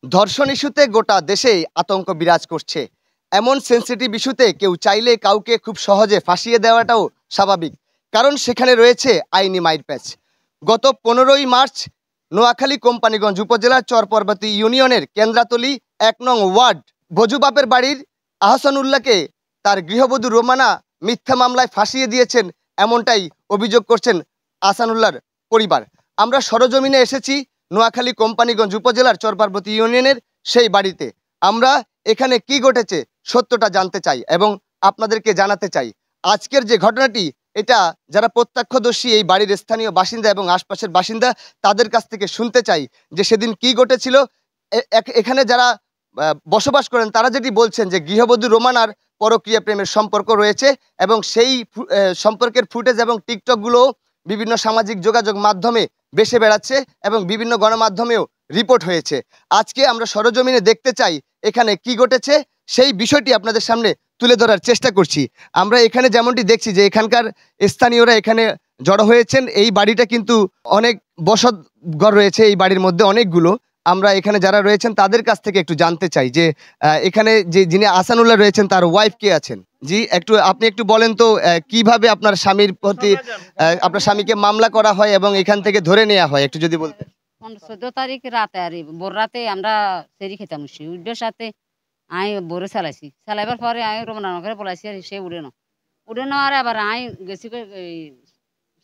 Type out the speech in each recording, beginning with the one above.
ধর্ষণ ইস্যুতে গোটা দেশেই আতঙ্ক বিরাজ করছে। এমন সেনসিটিভ ইস্যুতে কেউ চাইলে কাউকে খুব সহজে ফাঁসিয়ে দেওয়াটাও স্বাভাবিক, কারণ সেখানে রয়েছে আইনি মাইরপ্যাচ। গত 15ই মার্চ নোয়াখালী কোম্পানীগঞ্জ উপজেলার চরপর্বতী ইউনিয়নের কেন্দ্রাতলী 1 নং ওয়ার্ড ভজুবাপের বাড়ির আহসানুল্লাহকে তার গৃহবধূ রোমানা মিথ্যা মামলায় ফাঁসিয়ে দিয়েছেন, এমনটাই অভিযোগ করছেন আহসানুল্লাহর পরিবার। আমরা সরজমিনে এসেছি নোয়াখালী কোম্পানীগঞ্জ উপজেলার চরপার্বতী ইউনিয়নের সেই বাড়িতে। আমরা এখানে কি ঘটেছে সত্যটা জানতে চাই এবং আপনাদেরকে জানাতে চাই। আজকের যে ঘটনাটি, এটা যারা প্রত্যক্ষদর্শী এই বাড়ির স্থানীয় বাসিন্দা এবং আশপাশের বাসিন্দা, তাদের কাছ থেকে শুনতে চাই যে সেদিন কি ঘটেছিল। এখানে যারা বসবাস করেন তারা যেটি বলছেন যে গৃহবধূ রোমানার পরকীয়া প্রেমের সম্পর্ক রয়েছে এবং সেই সম্পর্কের ফুটেজ এবং টিকটকগুলো বিভিন্ন সামাজিক যোগাযোগ মাধ্যমে বেসে বেড়াচ্ছে এবং বিভিন্ন গণমাধ্যমেও রিপোর্ট হয়েছে। আজকে আমরা সরজমিনে দেখতে চাই এখানে কি ঘটেছে, সেই বিষয়টি আপনাদের সামনে তুলে ধরার চেষ্টা করছি। আমরা এখানে যেমনটি দেখছি যে এখানকার স্থানীয়রা এখানে জড়ো হয়েছেন। এই বাড়িটা কিন্তু অনেক বসত ঘর রয়েছে, এই বাড়ির মধ্যে অনেকগুলো। আমরা এখানে যারা রয়েছেন তাদের কাছ থেকে একটু জানতে চাই যে এখানে যে যিনি আহসানুল্লাহ রয়েছেন তার ওয়াইফ কে আছেন। জি, আপনি একটু বলেন তো কিভাবে আপনার স্বামীর প্রতি আপনার স্বামীকে মামলা করা হয় এবং এখান থেকে ধরে নেওয়া হয়, একটু যদি বলতেন। 14 তারিখ রাতে আর ভোর রাতে আমরা সেরি খেতাম উড্ডের সাথে আই বোরে চালাইছি। চালাইবার পরে আই রমনানগরে পলাইছি আর সে উড়ে নেওয়ার আবার আই গেছি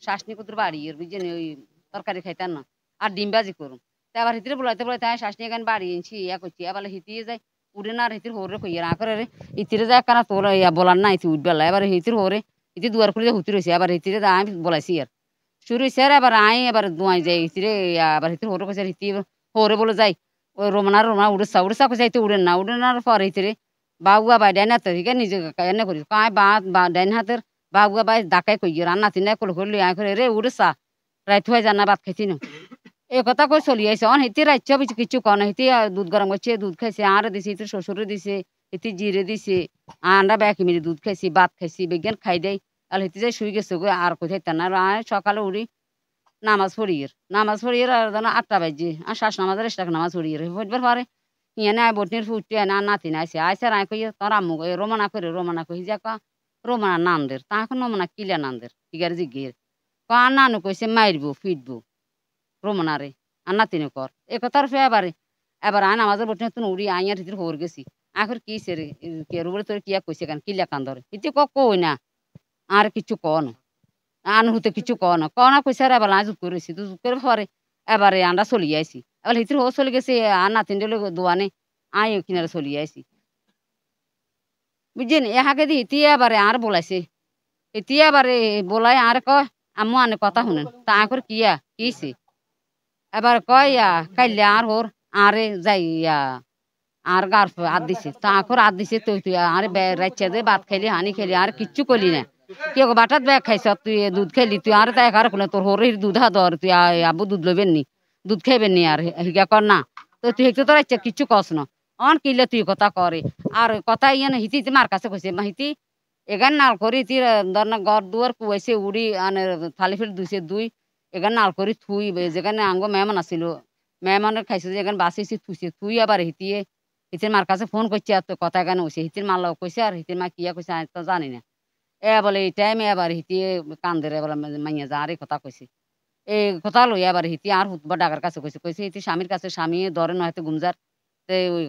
শাসনি কুতুর বাড়ি বুঝছেন ওই তরকারি খাইতাম না আর ডিম বাজি করুন। তা আবার হিতিরে বলাইতে বলাইতে আমি শাসনি এখানে বাড়ি এনেছি ইয়া করছি আবার হিতিয়ে যাই উড়ে না আর হিতির হোরে কইয়া না করে ইতিরে যায় কানা তোর ইয়া বলার না ইতি উঠবেলা এবার হিতির হোরে ইতি দুয়ার খুলে হুতি রয়েছে আবার হিতিরে আমি বলাইছি আর শুরু হয়েছে আর এবার আই এবার দুয়াই যাই হিতিরে আবার হিতির হোরে কইছে হিতি হোরে বলে যাই ওই রোমনা উড়েসা কইছে হিতি উড়ে না পরে হিতিরে বাবুয়া বাই ডাইন হাতে ঠিক নিজে এনে করি কায় বা ডাইন হাতের বাবুয়া বাই ডাকাই কই রান্না তিন কল করলি আই করে রে উড়েসা রাইত হয়ে জানা ভাত খাইছি না এই কথা কই চলি আইছে অন হিতি রাইচ্ছ কিছু কন হিতি দুধ গরম করছে দুধ খাইছে আর দিছে হিতির শ্বশুরে দিছে হিতি জিরে দিছে আন্ডা ব্যাকি মিলে দুধ খাইছি ভাত খাইছি বিজ্ঞান খাই দেয় আর হিতি যাই শুই গেছে গো আর কোথায় না আর সকালে উড়ি নামাজ পড়িয়ে আর জানা 8টা বাজে আর শ্বাস নামাজের এসটাক নামাজ পড়িয়ে হইবার পরে ইয়ানে আয় বটনির ফুটে না নাতি না আইসে আর আয় কই তোর আম্মু রোমানা কই যা রোমানা নান্দের তা এখন রোমানা কিলা নান্দের ইগার জিগির আর নানু কইছে মারবো ফিটবো রোমানারে আর নাতিনে কর এ কথার এবার আয় নামাজের বটনি তুন উড়ি আইয়ার হিতির হর গেছি আখর কি সে রে কে রুবলে তোর কিয়া কইছে কেন কিলা কান্দরে হিতি কই না আর কিছু কন আন হতে কিছু কনা কইছে আর এবার জুত করেছি তো জুত করে পরে এবারে আন্ডা চলি আইছি এবার হিতির হো চলে গেছে আর নাতিন দিলে দোয়ানে আই কিনারে চলি আইছি বুঝছেন এ হাকে দি হিতি এবারে আর বলাইছে হিতি এবারে বলাই আর কয় আম্মু আনে কথা শুনেন তা আঁকর কিছে এবার কয় কাইলে আর হোর আরে যাই আর গার আদ দিছে তা আঁকর আদ দিছে তুই আর রাইচ্ছা দে ভাত খাইলি হানি খাইলি আর কিচ্ছু করলি না কি বাটাত ব্যাগ খাইছ তুই দুধ খাইলি তুই আর তাই আর কোনে তোর হরে দুধ হাদর তুই আবু দুধ লইবেন নি দুধ খাইবেন নি আর হিগা কর না তো তুই হেঁটে তোর ইচ্ছা কিচ্ছু কস না অন কিলে তুই কথা করে আর কথা ইয়ান হিতি মার কাছে কইছে হিতি এগান নাল করি তি ধর না ঘর দুয়ার কুয়াইছে উড়ি আনে থালি ফেলে দুইছে দুই এগান নাল করি থুই যেখানে আঙ্গ মেহমান আসিল মেহমানের খাইছে যেখানে বাঁচিয়েছি থুইছে থুই আবার হিতিয়ে হিতির মার কাছে ফোন করছে আর তো কথা এখানে হয়েছে হিতির মার লোক কইছে আর হিতির মা কিয়া কইছে আমি তো জানি না বলে এই টাইমে এবার হিতিয়ে কান্দের বলে মাইয়া যা আর এই কথা কইছে এই কথা লই এবার হিতি আর হুতবা ডাকার কাছে কইছে হিতি স্বামীর কাছে স্বামী ধরে নয়তো গুমজার ওই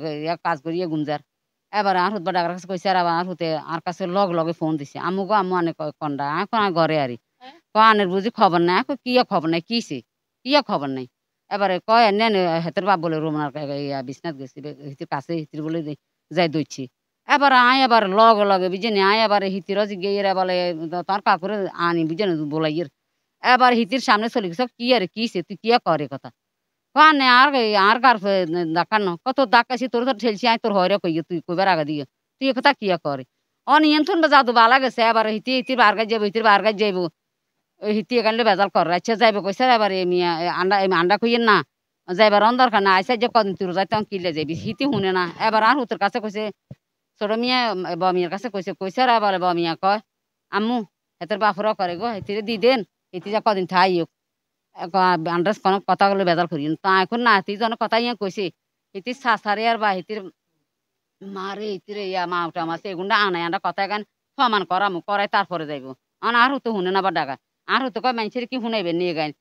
কাজ করিয়ে গুমজার এবার আর হুতবা ডাকার কাছে কইছে আর আর হুতে আর কাছে লগে ফোন দিছে আম্মু আনে কন্ডা এখন ঘরে আরি আনের বুঝি খবর নাই কিয়া খবর নাই কিছে কিয়া খবর নাই এবারে কয় নেন হেতের বাপ বলে রোমনার বিশ্বনাথ গেছি হিতির কাছে হিতির বলে যাই দইছি এবার আয় এবার লগে বুঝেনি আয় এবার হিতির জিগিয়ে বলে তোর কাকুরে আনি বুঝেনি বলাইয়ের এবার হিতির সামনে চলে গেছে কি আরে কিছে তুই কিয়া করে কথা কানে আর কার দেখান কত ডাকাছি তোর তো ঠেলছি আয় তোর হয়রে কই তুই কইবার আগে দিয়ে তুই কথা কিয়া করে অনিয়ন্ত্রণ জাদু বালা গেছে এবার হিতির বারগাই যাবো হিতির বারগাই যাইব হিতি এখানে বেজাল কর আচ্ছা যাইব কইছে এবার মিয়া আন্ডা খুইয়েন না যাইবার দরকার না আইসা যে কদিন তুই যাইতে কিলে যাবি হিতি শুনে না এবার আর হুতের কাছে কইছে ছোট মিয়া বমিয়ার কাছে কইছে আর বলে বমিয়া কয় আম্মু হেতের বাপুরা করে গো হেতিরে দি দেন হেতি যা কদিন থাই হোক আন্ডাজ কোনো কথা বলে বেজাল করি তা এখন না তুই যেন কথা ইয়া কইছে হিতি সাসারে আর বা হিতির মারে হিতিরে ইয়া মাউটা মাছ এগুন্ডা আনাই আন্ডা কথা গান সমান করামু করাই তারপরে যাইব আর হতো শুনে না বা ডাকা আর হতো কয় মানুষের কি শুনাইবে নিয়ে গাইন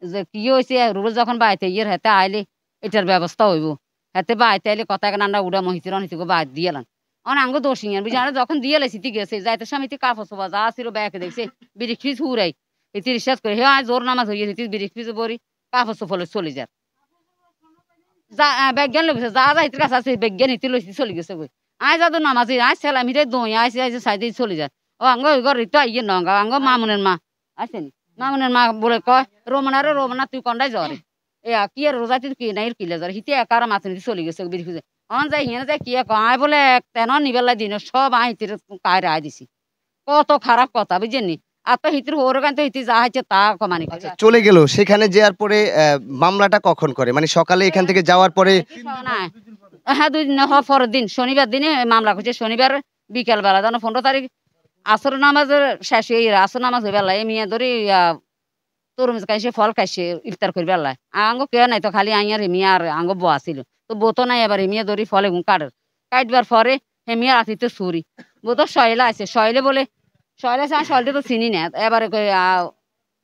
যে কি হয়েছে রুবেল যখন বাইতে ইয়ের হাতে আইলে এটার ব্যবস্থা হইব হাতে বাইতে আইলে কথা গান আন্ডা উড়া মহিতির অনিতিকে বাদ দিয়ে এলাম আঙ্গ দোষী বুঝি আর যখন দিয়ে লাইছি ঠিক আছে যাইতে সমিতি কাপড় চোপা যা ছিল ব্যাগে দেখছে বিড়ি খিজ হুরাই ইতি রিসার্চ করে হে জোর নামাজ হইয়ে ইতি বিড়ি খিজ বরি কাপড় চোপলে চলে যার যা বিজ্ঞান লইছে যা যা ইতির কাছে আছে বিজ্ঞান ইতি লইছি চলে গেছে বই আয় যাদু নামাজি আয় সেলামি রে দই আইসে আইসে সাইডে চলে যায় ও আঙ্গ ঘর রিতো আইয়ে নঙ্গা আঙ্গ মামুনের মা আসেনি মামুনের মা বলে কয় রোমনা তুই কন্ডাই জ্বরে এ কি আর রোজা তুই কি নাই কিলে জ্বরে হিতে একার মাথা নিতে চলে গেছে বিড়ি খুঁজে যাই হিনে যাই কি আয় বলে তেন নিবেলা দিন সব আয় হিতির কায়রে আয় দিছি কত খারাপ কথা বুঝেননি আর তো হিতির হোর গান তো হিতি যা হয়েছে তা কমানি চলে গেল সেখানে যাওয়ার পরে মামলাটা কখন করে মানে সকালে এখান থেকে যাওয়ার পরে হ্যাঁ 2 দিন পরের দিন শনিবার দিনে মামলা করছে শনিবার বিকেল বেলা যেন 15 তারিখ আসর নামাজের শেষ হয়ে আসর নামাজ হয়ে বেলা এই মিয়া ধরে তরমুজ খাইছে ফল খাইছে ইফতার করি বেলায় আঙ্গ কে নাই তো খালি আইয়ার হেমিয়া আর আঙ্গ বয়া ছিল তো বোতো নাই এবার হেমিয়া ধরি ফলে কাটের কাটবার পরে হেমিয়া রাতিতে চুরি বোতো শয়লা আছে শয়লে বলে শয়লা আছে আর শয়লটা তো চিনি না এবারে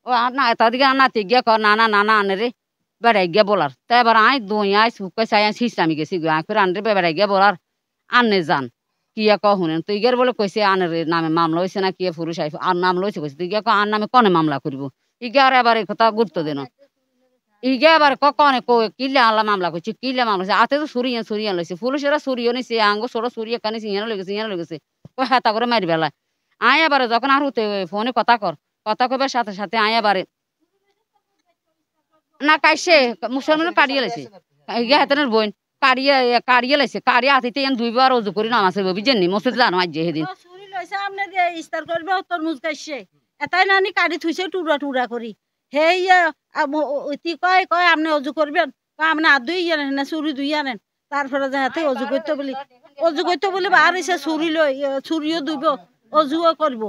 ও না তাদিকে নাতি গিয়া কর নানা আনে রে বেড়াই গিয়া বলার তা এবার আই দই আই শুকাই চাই সিস্টামি গেছি আঁকুর আনরে বেড়াই গিয়া বলার আনে যান কিয়া ক শুনেন তুই গিয়ার বলে কইছে আনের নামে মামলা হয়েছে না কিয়া পুরুষ আইফ আর নাম লইছে কইছে তুই গিয়া আর নামে কনে মামলা করবো ইগে আর এবার কথা গুরুত্ব দেন ইগে আবার কনে কিলে আল্লাহ মামলা করছি কিলে মামলা করছে আতে তো সুরিয়া লইছে পুলিশেরা সুরিও নিছে আঙ্গ ছোট সুরিয়া কানে সিয়ানো লেগেছে কই হাতা করে মারি বেলায় আয় আবার যখন আর হতে ফোনে কথা কবার সাথে সাথে আয় আবারে না কাইছে মুসলমানের কাড়িয়ে লাইছে ইগে হাতেনের বোন কাড়িয়ে লাইছে কাড়িয়ে হাতিতে 2বার অজু করি নামাজ হইব বুঝেননি মসজিদ জানো আজ সেদিন চুরি লইছে আমনে দিয়ে ইস্তার করবে তরমুজ খাইছে এটাই নানি কাড়ি থুইছে টুরা করি হেই ইতি কয় আপনি অজু করবেন আপনি আর 2 আনেন না চুরি 2 আনেন তারপরে যাতে অজু করতে বলি বার হইছে চুরি লই চুরিও দুইব অজুও করব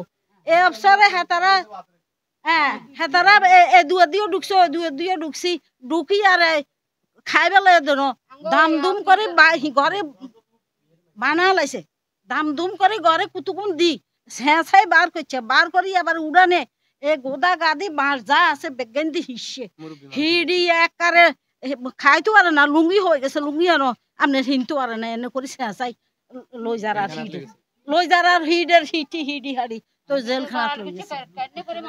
এই অবসরে হেতারা হেতারা এ দুয়া দিও ঢুকছি ঢুকি আর খাই বেলা দেন দাম দুম করে ঘরে বানা লাইছে দাম দুম করে ঘরে কুতুকুন দি ছাই বার করছে বার করি আবার উড়ানে এ গোদা গাদি বাঁশ যা আছে বেগেন দি হিসছে হিডি একারে খাইতো পারে না লুঙ্গি হয়ে গেছে লুঙ্গি আনো আপনি হিনতে পারে না এনে করে ছাই লই যারা হিডের হিডি হাড়ি তো জেল খানাত লই গেছে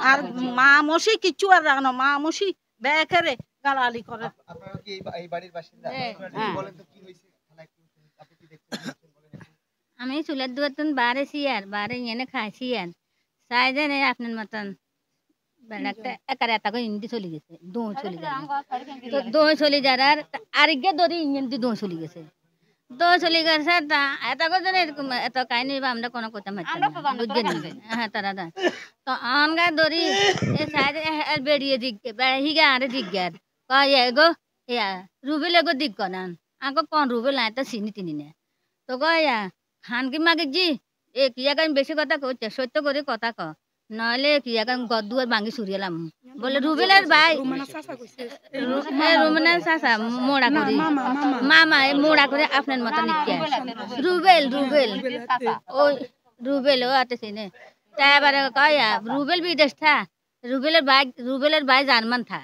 আর মা মশি কিচ্ছু আর রাখনো মা মশি বেকারে গালালি করে আপনারা কি এই বাড়ির বাসিন্দা বলেন তো কি হইছে আপনি কি দেখছেন আমি চুলের দুয়াতন বারেছি আর বারে এনে খাইছি আর চাই যে নেই আপনার মতন বেড়াতে একারে একা করে ইন্দি চলে গেছে দোঁ চলে যায় তো দোঁ চলে যার আর আরেকগে দড়ি ইন্দি দোঁ চলে গেছে তা এটা করে এরকম এত কাহিনী আমরা কোনো কথা বুঝছেন হ্যাঁ তারা তো আনগা দড়ি বেরিয়ে দিক হিগা আরে দিক গার কয় গো রুবেল এগো দিক কনান আগে কোন রুবেল না এটা চিনি তিনি না তো কয় খানকি মাগে জি এ কিয়া কান বেশি কথা কইছে সত্য করে কথা ক নইলে কিয়া কান গদুয়ার ভাঙি সুরিয়ালাম বলে রুবেলের ভাই রুমনার চাচা মোড়া করি মামা মোড়া করে আপনার মতো নিকে রুবেল ওই রুবেল ও আতে চিনে তা এবারে কয় রুবেল বিদেশ থা রুবেলের ভাই জার্মান থা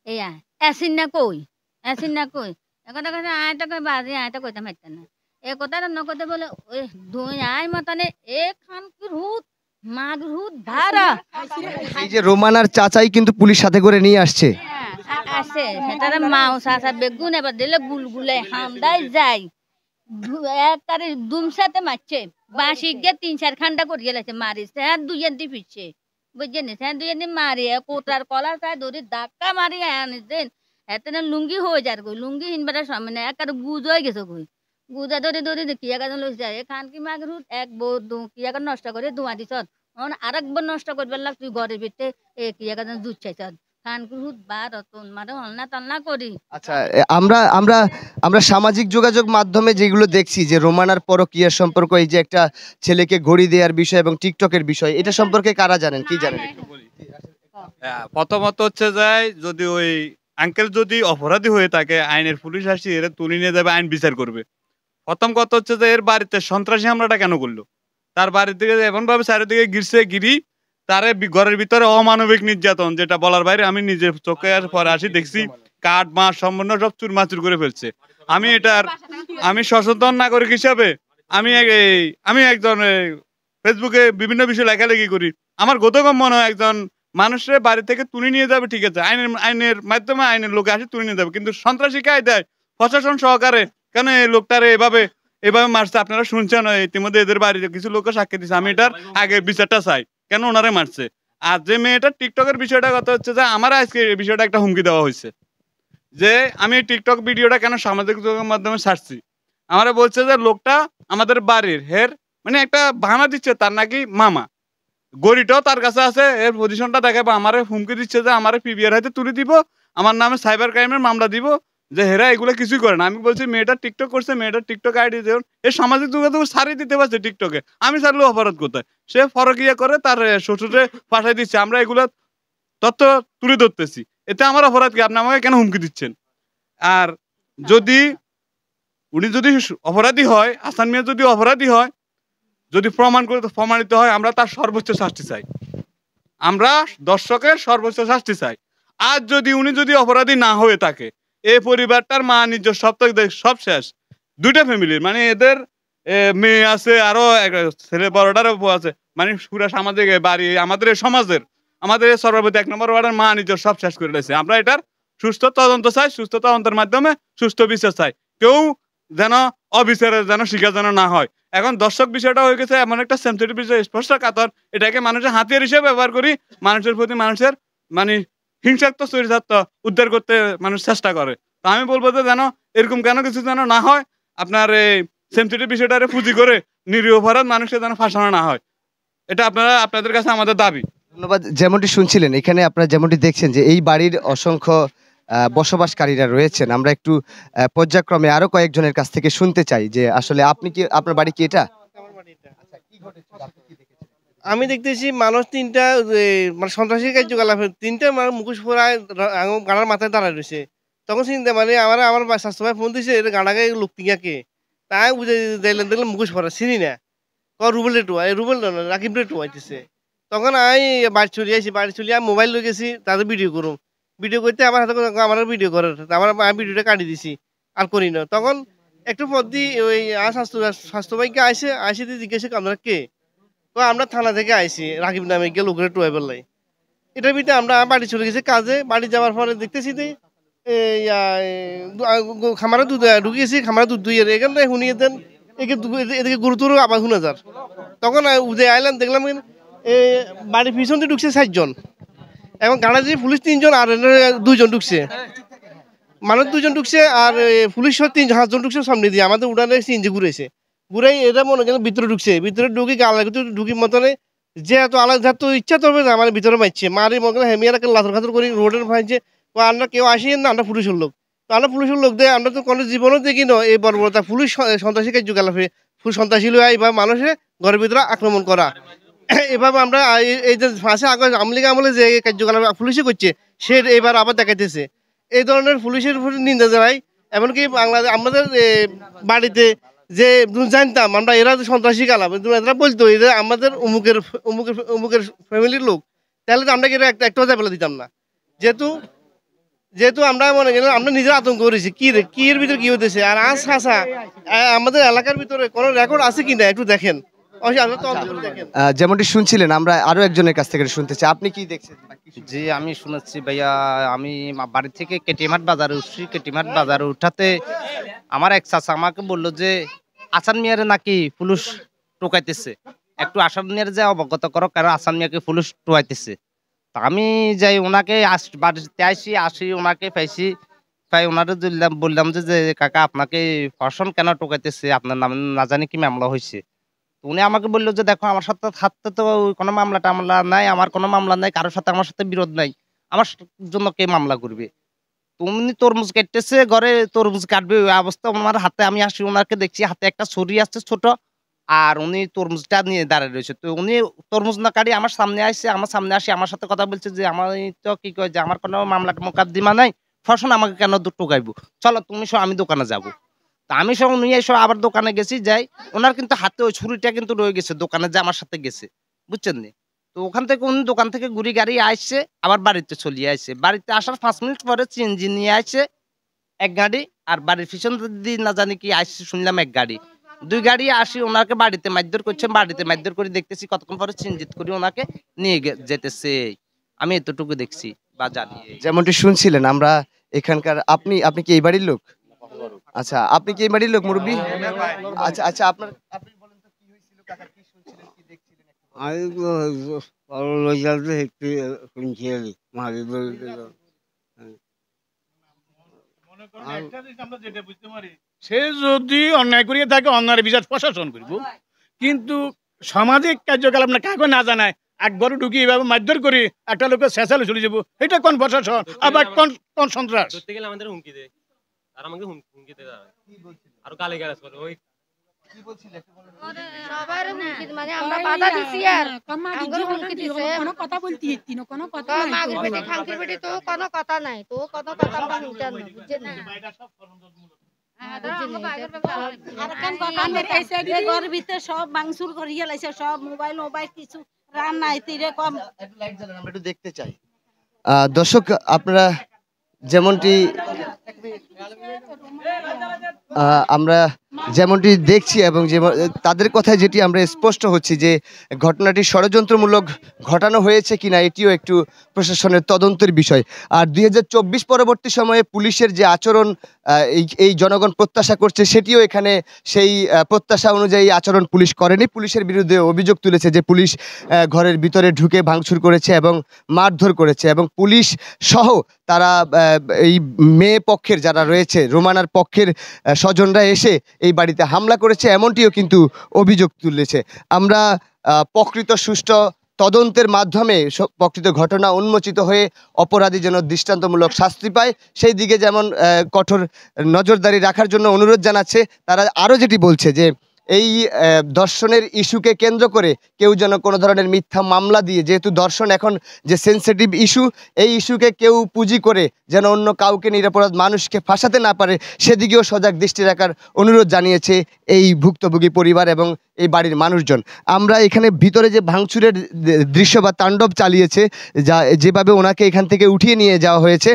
এয়া এসিন না কই এখন কথা আয়টা কই বাজে আয়টা কইতাম হাইতা না এ কথাটা নকতে বলে ওই দুই আয় মতানে এখান কি রুত মাগ রুত ভাড়া এই যে রোমানার চাচাই কিন্তু পুলিশ সাথে করে নিয়ে আসছে আছে সেটারে মাও চাচা বেগুন এবার দিলে গুলগুলে হামদাই যায় একবারে দুমসাতে মারছে বাঁশি গিয়ে 3-4 খান্ডা করিয়ে লাগছে মারিছে আর 2 এন্টি ফিরছে বুঝছেন হ্যাঁ 2 এন্টি মারি কোটার কলা চাই ধরে ধাক্কা মারি আনিছেন এত লুঙ্গি হয়ে যার গই লুঙ্গি হিনবার সামনে একবারে গুজ হয়ে গেছে গই গুজা ধরে দেখি এখানে লইছে খান কি মাগ রুট এক বউ কি এখন নষ্ট করে ধোঁয়া দিছ আরেকবার নষ্ট করবার লাগ তুই ঘরের ভিতরে কি এখন দুধ চাইছ খান কি রুট বা রতন মানে হলনা তালনা করি আচ্ছা আমরা সামাজিক যোগাযোগ মাধ্যমে যেগুলো দেখছি যে রোমানার পরকীয়া সম্পর্ক এই যে একটা ছেলেকে ঘড়ি দেওয়ার বিষয় এবং টিকটকের বিষয় এটা সম্পর্কে কারা জানেন কি জানেন প্রথমত হচ্ছে যায় যদি ওই আঙ্কেল যদি অপরাধী হয়ে থাকে আইনের পুলিশ আসি এরা তুলে নিয়ে যাবে, আইন বিচার করবে। প্রথম কথা হচ্ছে যে এর বাড়িতে সন্ত্রাসী হামলাটা কেন করলো? তার বাড়ির দিকে এমনভাবে চারিদিকে গিরি তারে ঘরের ভিতরে অমানবিক নির্যাতন, যেটা বলার বাইরে। আমি নিজের চোখে পরে আসি দেখছি কাঠ মাছ সম্পূর্ণ সব চুরমাচুর করে ফেলছে। আমি সচেতন নাগরিক হিসাবে আমি একজন ফেসবুকে বিভিন্ন বিষয় লেখালেখি করি। আমার গতকম মনে হয় একজন মানুষের বাড়ি থেকে তুলে নিয়ে যাবে, ঠিক আছে, আইনের মাধ্যমে আইনের লোক আসে তুলে নিয়ে যাবে, কিন্তু সন্ত্রাসী কায়দায় প্রশাসন সহকারে কেন এই লোকটারে এভাবে মারছে? আপনারা শুনছেন ইতিমধ্যে এদের বাড়িতে কিছু লোক সাক্ষী দিচ্ছে। আমি এটার আগে বিচারটা চাই, কেন ওনারে মারছে। আর যে মেয়েটা টিকটকের বিষয়টা কথা হচ্ছে যে আমার আজকে এই বিষয়টা একটা হুমকি দেওয়া হয়েছে যে আমি টিকটক ভিডিওটা কেন সামাজিক যোগাযোগের মাধ্যমে ছাড়ছি। আমারে বলছে যে লোকটা আমাদের বাড়ির মানে একটা বাহানা দিচ্ছে, তার নাকি মামা, গড়িটাও তার কাছে আছে, এর পজিশনটা দেখাবো। আমারে হুমকি দিচ্ছে যে আমারে পিবিআর হাতে তুলে দিব, আমার নামে সাইবার ক্রাইমের মামলা দিব, যে হেরা এগুলো কিছুই করে না। আমি বলছি মেয়েটা টিকটক করছে, মেয়েটা টিকটক আইডি দেন, এই সামাজিক যোগাযোগ সারিয়ে দিতে পারছে টিকটকে, আমি ছাড়লেও অপরাধ কোথায়? সে ফরকিয়া করে তার শ্বশুরে পাঠাই দিচ্ছে। আমরা এগুলো তথ্য তুলে ধরতেছি, এতে আমার অপরাধ কি? আপনি আমাকে কেন হুমকি দিচ্ছেন? আর যদি উনি যদি অপরাধী হয়, আসান মিয়া যদি অপরাধী হয়, যদি প্রমাণিত হয়, আমরা তার সর্বোচ্চ শাস্তি চাই। আমরা দর্শকের সর্বোচ্চ শাস্তি চাই। আর উনি যদি অপরাধী না হয়ে থাকে, এই পরিবারটার মা নিজের সব শেষ। দুইটা ফ্যামিলির, মানে এদের মেয়ে আছে, আরো ছেলে বড়টারও আছে, মানে পুরা সামাজিক বাড়ি, আমাদের সমাজের, আমাদের সর্বপ্রতি 1 নম্বর ওয়ার্ডের মা নিজের সব শেষ করে দিয়েছে। আমরা এটার সুস্থ তদন্ত চাই, সুস্থ তদন্তের মাধ্যমে সুস্থ বিচার চাই। কেউ যেন অবিচারের শিকার যেন না হয়। এখন দর্শক বিষয়টা হয়ে গেছে এমন একটা সেনসিটিভ বিষয়, স্পর্শকাতর। এটাকে মানুষের হাতিয়ার হিসেবে ব্যবহার করি, মানুষের প্রতি মানুষের মানে হিংসাত্মক চরিতার্থ উদ্ধার করতে মানুষ চেষ্টা করে। তো আমি বলবো যে যেন এরকম কেন কিছু যেন না হয়, আপনার এই সেনসিটিভ বিষয়টারে পুঁজি করে নিরীহ অপরাধ মানুষকে যেন ফাঁসানো না হয়, এটা আপনাদের কাছে আমাদের দাবি। ধন্যবাদ। যেমনটি শুনছিলেন, এখানে আপনারা যেমনটি দেখছেন যে এই বাড়ির অসংখ্য বসবাসকারীরা রয়েছেন। আমরা একটু পর্যায়ক্রমে আরো কয়েকজনের কাছ থেকে শুনতে চাই যে আসলে আপনার বাড়ি কি এটা? আমি দেখতেছি মানুষ তিনটা মানে সন্ত্রাসী কার্যকলাপ, তিনটা মানুষ মুখোশ পরায় গাড়ার মাথায় দাঁড়ায় রয়েছে। তখন চিন্তা মানে আমার স্বাস্থ্য ভাই ফোন দিয়েছে, এটা গাড়াকে লোক টিকাকে তাই বুঝে দেখলেন মুখোশ পরা চিনি না, রুবেল রেটুয়া, এই রুবেল রাকিব রেটুয়া আইতেছে। তখন আমি বাড়ি চলে আসি, বাড়ি চলে আমি মোবাইল লয়ে গেছি, তাদের ভিডিও করুম। ভিডিও করতে আমার হাতে আমার ভিডিও করার, আমি ভিডিওটা কাটি দিছি, আর করি না। তখন একটু পর দিয়ে ওই স্বাস্থ্য ভাইকে আইসে দিয়ে জিজ্ঞেস আপনারা কে? তো আমরা থানা থেকে আইসি, রাকিব নামে গিয়ে লোকের টুয়াই বললাই। এটার ভিতরে আমরা বাড়ি চলে গেছি কাজে। বাড়ি যাওয়ার পরে দেখতেছি যে খামারে দুধ ঢুকিয়েছি, খামারে দুধ দুইয়ের এখানে শুনিয়ে দেন, এদিকে গুরুতর আবার শুনে যার। তখন উদে আইলাম, দেখলাম বাড়ির পিছন দিয়ে ঢুকছে 4 জন, এবং গাড়া দিয়ে পুলিশ 3 জন, আর 2 জন ঢুকছে, মানুষ 2 জন ঢুকছে, আর পুলিশ 3 জন ঢুকছে সামনে দিয়ে। আমাদের উড়ানে সিঞ্জি ঘুরেছে, ঘুরে এটা মনে করেন ভিতরে ঢুকছে, ভিতরে ঢুকি গালা ঢুকি মতনে যে এত আলাদা তো ইচ্ছা করবে না, আমার ভিতরে মারছে, মারি মনে করেন হেমিয়ারাকে লাথর খাতর করি রোডের ভাইছে। তো আমরা কেউ আসিয়েন না, আমরা পুলিশের লোক। তো আমরা পুলিশের লোক দিয়ে আমরা তো কোনো জীবনও দেখি না এই বর্বরতা। পুলিশ সন্ত্রাসী কার্যকলাপে সন্ত্রাসী লই বা মানুষের ঘরের ভিতরে আক্রমণ করা, এভাবে আমরা এই যে ফাঁসে আগে আমলিগ আমলে যে কার্যকলাপ পুলিশে করছে, সে এবার আবার দেখাইতেছে। এই ধরনের পুলিশের উপর নিন্দা জানাই। এমনকি বাংলাদেশ আমাদের বাড়িতে যে জানতাম আমরা এরা সন্ত্রাসী কালাম, এরা বলতো এরা আমাদের অমুকের অমুকের অমুকের ফ্যামিলির লোক, তাহলে তো আমরা একটাও জায়গা দিতাম না। যেহেতু আমরা মনে গেলাম আমরা নিজের আতঙ্ক করেছি, কি এর ভিতরে কি হতেছে। আর আমাদের এলাকার ভিতরে কোনো রেকর্ড আছে কিনা একটু দেখেন। যেমনটি শুনছিলেন, আমরা আরো একজনের কাছ থেকে শুনতে চাই, আপনি কি দেখছেন? জি, আমি শুনেছি ভাইয়া, আমি বাড়ি থেকে কেটিমাট বাজারে উঠছি। কেটিমাট বাজারে উঠাতে আমার এক চাচা আমাকে বললো যে আসান মিয়ারে নাকি পুলিশ টোকাইতেছে, একটু আসান মিয়ারে যে অবগত করো, কারণ আসান মিয়াকে পুলিশ টোকাইতেছে। তা আমি যাই ওনাকে বাড়িতে আসি ওনাকে পাই ওনারে বললাম যে কাকা আপনাকে ফসন কেন টোকাইতেছে, আপনার নাম না জানি কি মামলা হয়েছে। উনি আমাকে বললো যে দেখো আমার সাথে হাতে তো কোনো মামলা টামলা নাই, আমার কোনো মামলা নাই, কারোর সাথে আমার সাথে বিরোধ নাই, আমার জন্য কে মামলা করবে? তুমি তরমুজ কাটতেছে, ঘরে তরমুজ কাটবে, ওই অবস্থা আমার হাতে। আমি আসি ওনাকে দেখছি হাতে একটা ছুরি আছে ছোট, আর উনি তরমুজটা নিয়ে দাঁড়িয়ে রয়েছে। তো উনি তরমুজ না কাটি আমার সামনে আসছে, আমার সামনে আসি আমার সাথে কথা বলছে যে আমার তো কি কয় যে আমার কোনো মামলা মোকদ্দমা নাই, ফসল আমাকে কেন টোকাইবো, চলো তুমি সব আমি দোকানে যাব। তা আমি সব নিয়ে এসে আবার দোকানে গেছি, যাই ওনার কিন্তু হাতে ওই ছুরিটা কিন্তু রয়ে গেছে দোকানে, যে আমার সাথে গেছে, বুঝছেন নি। তো ওখান থেকে উনি দোকান থেকে ঘুরি গাড়ি আসছে, আবার বাড়িতে চলে আসছে। বাড়িতে আসার 5 মিনিট পরে সিএনজি নিয়ে আসছে এক গাড়ি, আর বাড়ির পিছন দিয়ে না জানি কি আসছে শুনলাম এক গাড়ি, 2 গাড়ি আসি ওনাকে বাড়িতে মারধর করছে। বাড়িতে মারধর করে দেখতেছি কতক্ষণ পরে সিনজিত করে ওনাকে নিয়ে যেতেছে। আমি এতটুকু দেখছি বা জানি। যেমনটি শুনছিলেন আমরা এখানকার, আপনি আপনি কি এই বাড়ির লোক? আচ্ছা, আপনি কি এই বাড়ির লোক মুরব্বী? আচ্ছা আচ্ছা, আপনার আপনি বলেন তো কি হয়েছিল কাকা, কি শুনছিলেন, কি দেখছিলেন? আমি রেজাল্টে একটু শুনছি মারি বলতে সে যদি অন্যায় করিয়ে থাকে অন্যায়ের বিচার প্রশাসন করব, কিন্তু সামাজিক কার্যকলাপ না কাকে না জানায় এক ঘরে ঢুকি এভাবে মারধর করি একটা লোকের শেষালে চলে যাবো, এটা কোন প্রশাসন আবার কোন সন্ত্রাস? আমাদের হুমকি দেয়, আর আমাকে হুমকি দেয় আর গালি গালাজ করে। ওই সবার হুমকি মানে আমরা বাধা দিছি আর আমগো হুমকি দিছে, কোনো কথা বলতি হিতি না, কোনো কথা নাই, মাগের বেটি খাঙ্কির বেটি তো কোনো কথা নাই, তো কোনো কথা আমরা শুনতাম না, বুঝছেন না। ঘর ভিতরে সব ভাঙচুর করিয়া লাইছে, সব মোবাইল কিছু রান নাই তীরে কম। আমরা একটু দেখতে চাই। দর্শক আপনারা যেমনটি আমরা যেমনটি দেখছি এবং তাদের কথায় যেটি আমরা স্পষ্ট হচ্ছি যে ঘটনাটি ষড়যন্ত্রমূলক ঘটানো হয়েছে কিনা এটিও একটু প্রশাসনের তদন্তের বিষয়। আর 2024 পরবর্তী সময়ে পুলিশের যে আচরণ এই জনগণ প্রত্যাশা করছে সেটিও এখানে সেই প্রত্যাশা অনুযায়ী আচরণ পুলিশ করেনি। পুলিশের বিরুদ্ধে অভিযোগ তুলেছে যে পুলিশ ঘরের ভিতরে ঢুকে ভাঙচুর করেছে এবং মারধর করেছে, এবং পুলিশ সহ তারা এই মেয়ে পক্ষের যারা রয়েছে রোমানার পক্ষের স্বজনরা এসে এই বাড়িতে হামলা করেছে, এমনটিও কিন্তু অভিযোগ তুলেছে। আমরা প্রকৃত সুষ্ঠু তদন্তের মাধ্যমে প্রকৃত ঘটনা উন্মোচিত হয়ে অপরাধী যেন দৃষ্টান্তমূলক শাস্তি পায় সেই দিকে যেমন কঠোর নজরদারি রাখার জন্য অনুরোধ জানাচ্ছে। তারা আরও যেটি বলছে যে এই দর্শনের ইস্যুকে কেন্দ্র করে কেউ যেন কোনো ধরনের মিথ্যা মামলা দিয়ে, যেহেতু দর্শন এখন যে সেন্সিটিভ ইস্যু, এই ইস্যুকে কেউ পুঁজি করে যেন অন্য কাউকে নিরপরাধ মানুষকে ফাঁসাতে না পারে সেদিকেও সজাগ দৃষ্টি রাখার অনুরোধ জানিয়েছে এই ভুক্তভোগী পরিবার এবং এই বাড়ির মানুষজন। আমরা এখানে ভিতরে যে ভাঙচুরের দৃশ্য বা তাণ্ডব চালিয়েছে, যেভাবে ওনাকে এখান থেকে উঠিয়ে নিয়ে যাওয়া হয়েছে,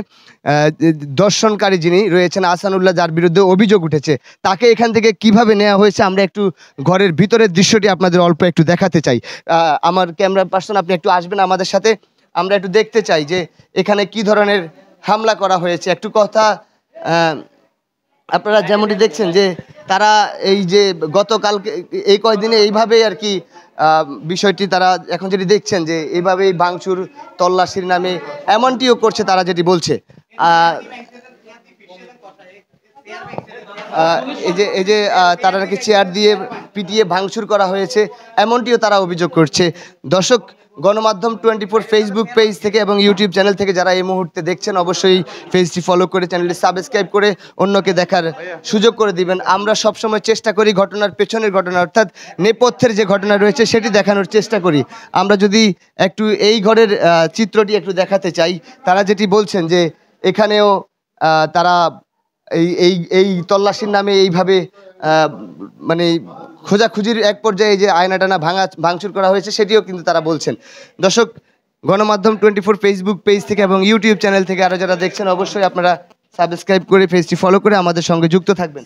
দর্শনকারী যিনি রয়েছেন আহসানুল্লাহ, যার বিরুদ্ধে অভিযোগ উঠেছে, তাকে এখান থেকে কিভাবে নেওয়া হয়েছে আমরা একটু ঘরের ভিতরের দৃশ্যটি আপনাদের অল্প একটু দেখাতে চাই। আমার ক্যামেরা পার্সন আপনি একটু আসবেন আমাদের সাথে, আমরা একটু দেখতে চাই যে এখানে কি ধরনের হামলা করা হয়েছে। একটু কথা, আপনারা যেমনটি দেখছেন যে তারা এই যে গতকালকে এই কয়দিনে এইভাবেই আর কি বিষয়টি তারা এখন যেটি দেখছেন যে এইভাবেই ভাঙচুর তল্লাশির নামে এমনটিও করছে তারা যেটি বলছে। এই যে তারা নাকি চেয়ার দিয়ে পিটিয়ে ভাঙচুর করা হয়েছে এমনটিও তারা অভিযোগ করছে। দর্শক, গণমাধ্যম 24 ফেসবুক পেজ থেকে এবং ইউটিউব চ্যানেল থেকে যারা এই মুহূর্তে দেখছেন অবশ্যই পেজটি ফলো করে চ্যানেলটি সাবস্ক্রাইব করে অন্যকে দেখার সুযোগ করে দিবেন। আমরা সবসময় চেষ্টা করি ঘটনার পেছনের ঘটনা অর্থাৎ নেপথ্যের যে ঘটনা রয়েছে সেটি দেখানোর চেষ্টা করি। আমরা যদি একটু এই ঘরের চিত্রটি একটু দেখাতে চাই, তারা যেটি বলছেন যে এখানেও তারা এই তল্লাশির নামে এইভাবে মানে খোঁজাখুঁজির এক পর্যায়ে যে আয়না টানা ভাঙচুর করা হয়েছে সেটিও কিন্তু তারা বলছেন। দর্শক, গণমাধ্যম 24 ফেসবুক পেজ থেকে এবং ইউটিউব চ্যানেল থেকে আরও যারা দেখছেন অবশ্যই আপনারা সাবস্ক্রাইব করে পেজটি ফলো করে আমাদের সঙ্গে যুক্ত থাকবেন।